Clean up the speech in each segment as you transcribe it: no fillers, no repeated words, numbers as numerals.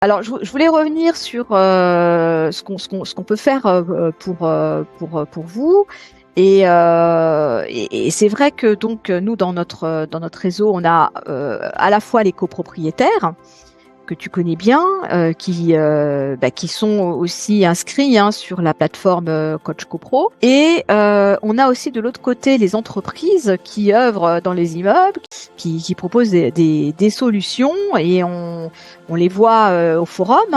Alors, je voulais revenir sur ce qu'on peut faire pour vous. Et c'est vrai que donc nous dans notre réseau, on a à la fois les copropriétaires que tu connais bien, qui sont aussi inscrits sur la plateforme Coach CoPro. Et on a aussi de l'autre côté les entreprises qui œuvrent dans les immeubles, qui proposent des solutions, et on les voit au forum.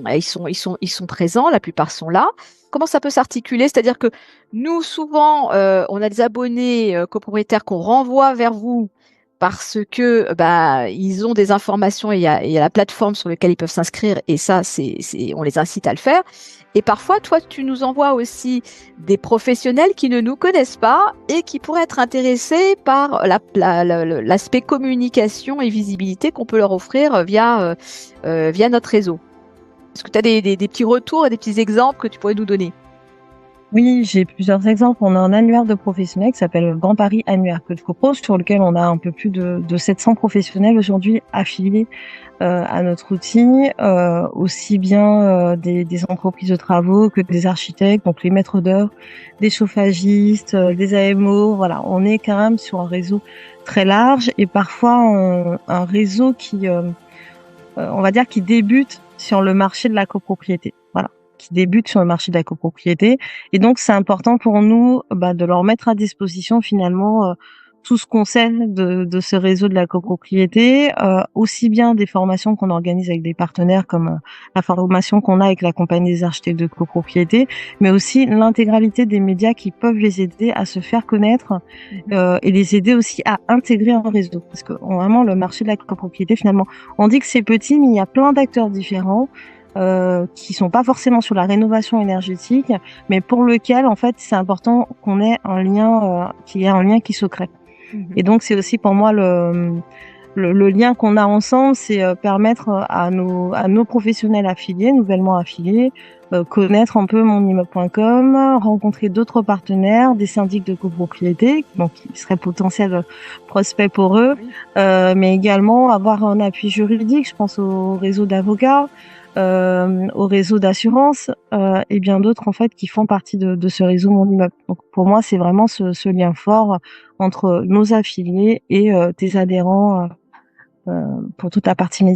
Ils sont présents, la plupart sont là. Comment ça peut s'articuler? C'est-à-dire que nous, souvent, on a des abonnés copropriétaires qu'on renvoie vers vous parce que ils ont des informations, et il y a la plateforme sur laquelle ils peuvent s'inscrire, et ça, on les incite à le faire. Et parfois, toi, tu nous envoies aussi des professionnels qui ne nous connaissent pas et qui pourraient être intéressés par l'aspect communication et visibilité qu'on peut leur offrir via notre réseau. Est-ce que tu as des petits retours et des petits exemples que tu pourrais nous donner? Oui, j'ai plusieurs exemples. On a un annuaire de professionnels qui s'appelle Grand Paris Annuaire Coach CoPro, sur lequel on a un peu plus de 700 professionnels aujourd'hui affiliés à notre outil, aussi bien des entreprises de travaux que des architectes, donc les maîtres d'œuvre, des chauffagistes, des AMO. Voilà, on est quand même sur un réseau très large, et parfois un réseau qui, on va dire, qui débute sur le marché de la copropriété. Voilà, qui débute sur le marché de la copropriété. Et donc, c'est important pour nous de leur mettre à disposition finalement tout ce qu'on sait de ce réseau de la copropriété, aussi bien des formations qu'on organise avec des partenaires comme la formation qu'on a avec la compagnie des architectes de copropriété, mais aussi l'intégralité des médias qui peuvent les aider à se faire connaître, et les aider aussi à intégrer un réseau. Parce que vraiment, le marché de la copropriété, finalement, on dit que c'est petit, mais il y a plein d'acteurs différents qui sont pas forcément sur la rénovation énergétique, mais pour lequel, en fait, c'est important qu'on ait un lien, qu'il y ait un lien qui se crée. Et donc, c'est aussi pour moi le lien qu'on a ensemble, c'est permettre à nos professionnels affiliés, nouvellement affiliés, connaître un peu monimmeuble.com, rencontrer d'autres partenaires, des syndics de copropriété, donc qui seraient potentiels prospects pour eux, mais également avoir un appui juridique. Je pense au réseau d'avocats, au réseau d'assurance, et bien d'autres en fait qui font partie de ce réseau Mon Immeuble. Donc pour moi, c'est vraiment ce lien fort entre nos affiliés et tes adhérents, pour toute la partie média.